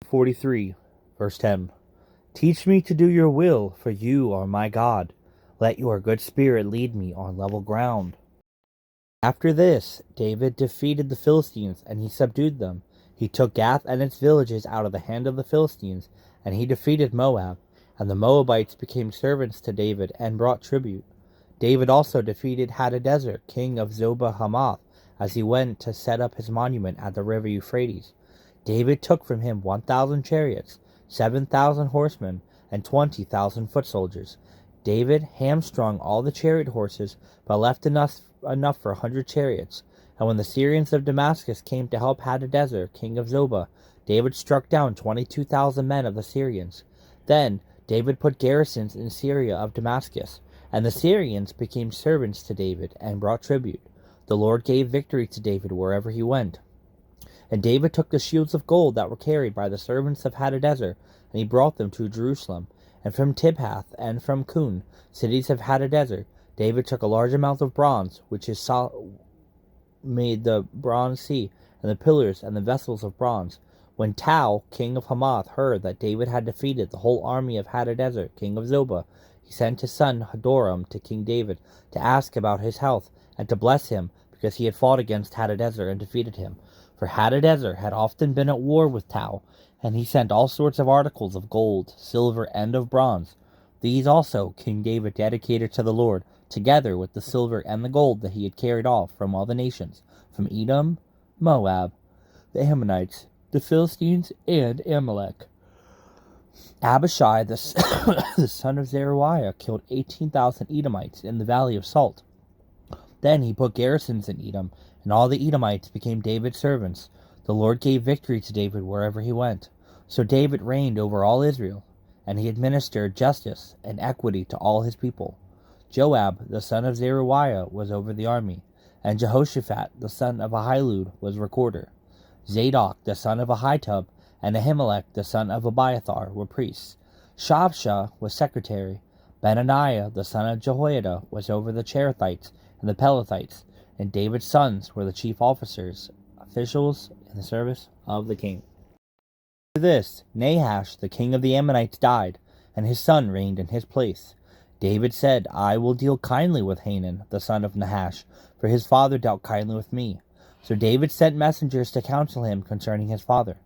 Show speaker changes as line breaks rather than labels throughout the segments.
43, verse 10. Teach me to do your will, for you are my God. Let your good spirit lead me on level ground. After this, David defeated the Philistines, and he subdued them. He took Gath and its villages out of the hand of the Philistines, and he defeated Moab. And the Moabites became servants to David and brought tribute. David also defeated Hadadezer, king of Zobah Hamath, as he went to set up his monument at the river Euphrates. David took from him 1,000 chariots, 7,000 horsemen, and 20,000 foot soldiers. David hamstrung all the chariot horses, but left enough for 100 chariots. And when the Syrians of Damascus came to help Hadadezer, king of Zobah, David struck down 22,000 men of the Syrians. Then David put garrisons in Syria of Damascus, and the Syrians became servants to David and brought tribute. The Lord gave victory to David wherever he went. And David took the shields of gold that were carried by the servants of Hadadezer, and he brought them to Jerusalem. And from Tibhath and from Kun, cities of Hadadezer, David took a large amount of bronze, which is made the bronze sea, and the pillars and the vessels of bronze. When Tau, king of Hamath, heard that David had defeated the whole army of Hadadezer, king of Zobah, he sent his son Hadoram to King David to ask about his health, and to bless him, because he had fought against Hadadezer and defeated him. For Hadadezer had often been at war with Tau, and he sent all sorts of articles of gold, silver, and of bronze. These also King David dedicated to the Lord, together with the silver and the gold that he had carried off from all the nations, from Edom, Moab, the Ammonites, the Philistines, and Amalek. Abishai, the son of Zeruiah, killed 18,000 Edomites in the valley of Salt. Then he put garrisons in Edom, and all the Edomites became David's servants. The Lord gave victory to David wherever he went. So David reigned over all Israel, and he administered justice and equity to all his people. Joab, the son of Zeruiah, was over the army, and Jehoshaphat, the son of Ahilud, was recorder. Zadok, the son of Ahitub, and Ahimelech, the son of Abiathar, were priests. Shavsha was secretary. Benaniah, the son of Jehoiada, was over the Cherethites and the Pelethites, and David's sons were the chief officers, officials in the service of the king. After this, Nahash, the king of the Ammonites, died, and his son reigned in his place. David said, I will deal kindly with Hanun, the son of Nahash, for his father dealt kindly with me. So David sent messengers to counsel him concerning his father.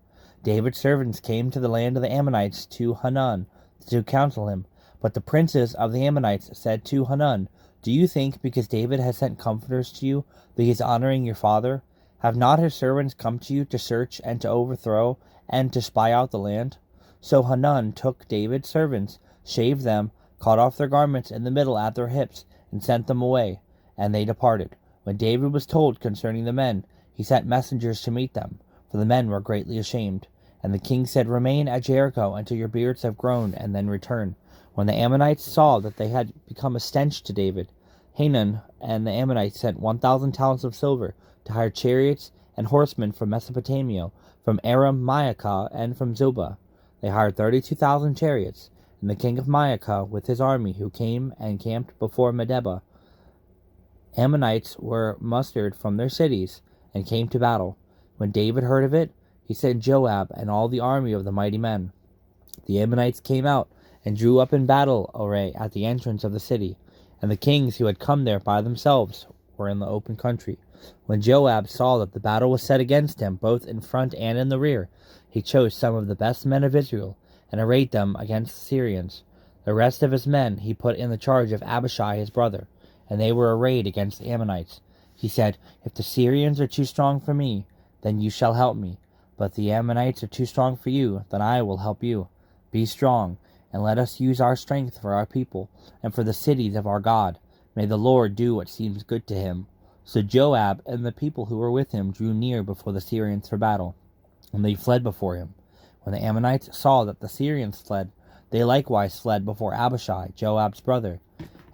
David's servants came to the land of the Ammonites to Hanun to counsel him. But the princes of the Ammonites said to Hanun, Do you think, because David has sent comforters to you, that he is honoring your father? Have not his servants come to you to search and to overthrow and to spy out the land? So Hanun took David's servants, shaved them, cut off their garments in the middle at their hips, and sent them away, and they departed. When David was told concerning the men, he sent messengers to meet them, for the men were greatly ashamed. And the king said, Remain at Jericho until your beards have grown, and then return. When the Ammonites saw that they had become a stench to David, Hanun and the Ammonites sent 1,000 talents of silver to hire chariots and horsemen from Mesopotamia, from Aram Maacah, and from Zobah. They hired 32,000 chariots, and the king of Maacah with his army, who came and camped before Medeba. Ammonites were mustered from their cities and came to battle. When David heard of it, he sent Joab and all the army of the mighty men. The Ammonites came out and drew up in battle array at the entrance of the city, and the kings who had come there by themselves were in the open country. When Joab saw that the battle was set against him, both in front and in the rear, he chose some of the best men of Israel, and arrayed them against the Syrians. The rest of his men he put in the charge of Abishai his brother, and they were arrayed against the Ammonites. He said, If the Syrians are too strong for me, then you shall help me. But the Ammonites are too strong for you, then I will help you. Be strong, and let us use our strength for our people, and for the cities of our God. May the Lord do what seems good to him. So Joab and the people who were with him drew near before the Syrians for battle, and they fled before him. When the Ammonites saw that the Syrians fled, they likewise fled before Abishai, Joab's brother,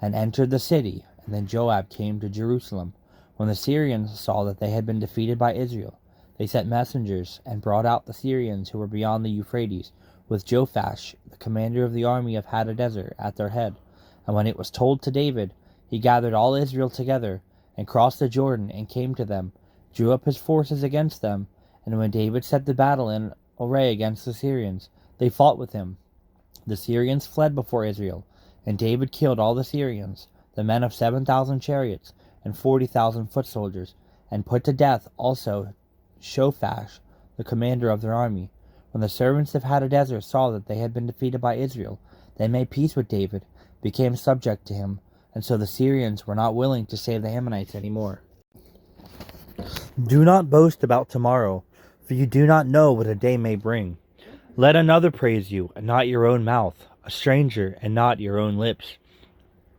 and entered the city. And then Joab came to Jerusalem. When the Syrians saw that they had been defeated by Israel, they sent messengers and brought out the Syrians who were beyond the Euphrates, with Jophash, the commander of the army of Hadadezer, at their head. And when it was told to David, he gathered all Israel together, and crossed the Jordan, and came to them, drew up his forces against them. And when David set the battle in array against the Syrians. They fought with him. The Syrians fled before Israel, and David killed all the Syrians, the men of 7,000 chariots and 40,000 foot soldiers, and put to death also Shophash, the commander of their army. When the servants of Hadadezer saw that they had been defeated by Israel, they made peace with David, became subject to him, and so the Syrians were not willing to save the Ammonites any more. Do not boast about tomorrow, for you do not know what a day may bring. Let another praise you, and not your own mouth, a stranger, and not your own lips.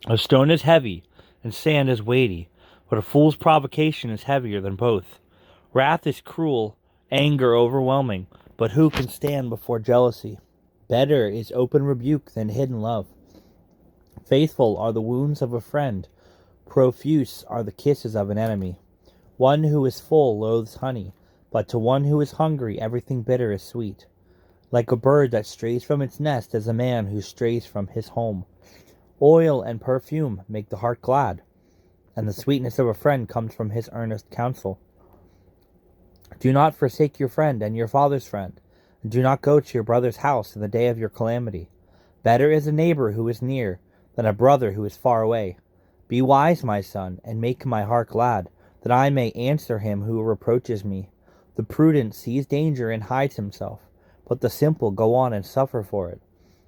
A stone is heavy, and sand is weighty, but a fool's provocation is heavier than both. Wrath is cruel, anger overwhelming, but who can stand before jealousy? Better is open rebuke than hidden love. Faithful are the wounds of a friend, profuse are the kisses of an enemy. One who is full loathes honey, but to one who is hungry everything bitter is sweet. Like a bird that strays from its nest is a man who strays from his home. Oil and perfume make the heart glad, and the sweetness of a friend comes from his earnest counsel. Do not forsake your friend and your father's friend, and do not go to your brother's house in the day of your calamity. Better is a neighbor who is near than a brother who is far away. Be wise, my son, and make my heart glad, that I may answer him who reproaches me. The prudent sees danger and hides himself, but the simple go on and suffer for it.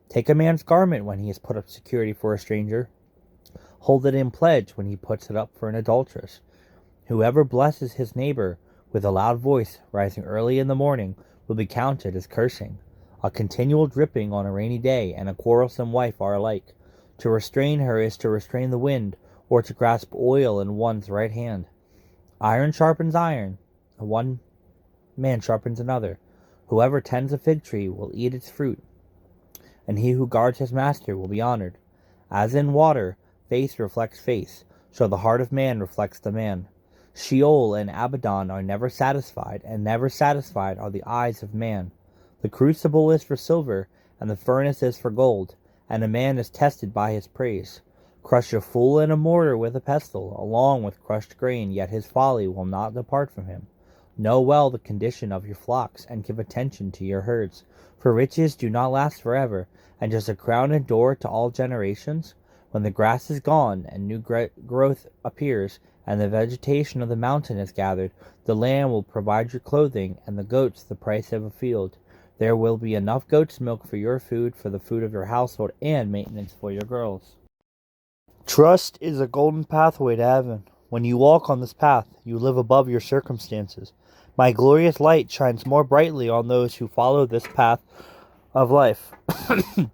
Take a man's garment when he has put up security for a stranger. Hold it in pledge when he puts it up for an adulteress. Whoever blesses his neighbor with a loud voice, rising early in the morning, will be counted as cursing. A continual dripping on a rainy day and a quarrelsome wife are alike. To restrain her is to restrain the wind, or to grasp oil in one's right hand. Iron sharpens iron, and one man sharpens another. Whoever tends a fig tree will eat its fruit, and he who guards his master will be honored. As in water, face reflects face, so the heart of man reflects the man. Sheol and Abaddon are never satisfied, and never satisfied are the eyes of man. The crucible is for silver, and the furnace is for gold, and a man is tested by his praise. Crush a fool in a mortar with a pestle, along with crushed grain, yet his folly will not depart from him. Know well the condition of your flocks, and give attention to your herds. For riches do not last forever, and does a crown endure to all generations? When the grass is gone, and new growth appears, and the vegetation of the mountain is gathered, the land will provide your clothing, and the goats the price of a field. There will be enough goat's milk for your food, for the food of your household, and maintenance for your girls. Trust is a golden pathway to heaven. When you walk on this path, you live above your circumstances. My glorious light shines more brightly on those who follow this path of life.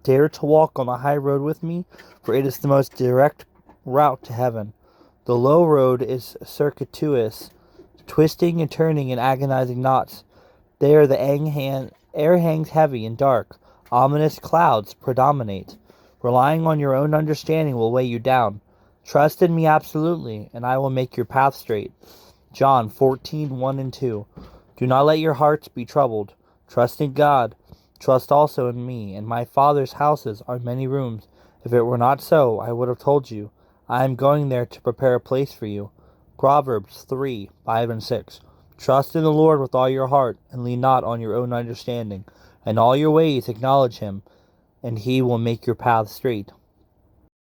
Dare to walk on the high road with me, for it is the most direct route to heaven. The low road is circuitous, twisting and turning in agonizing knots. There the air hangs heavy and dark. Ominous clouds predominate. Relying on your own understanding will weigh you down. Trust in me absolutely, and I will make your path straight. John 14:1 and 2. Do not let your hearts be troubled. Trust in God. Trust also in me. In my Father's houses are many rooms. If it were not so, I would have told you. I am going there to prepare a place for you. Proverbs 3:5 and 6. Trust in the Lord with all your heart, and lean not on your own understanding. In all your ways acknowledge him, and he will make your path straight.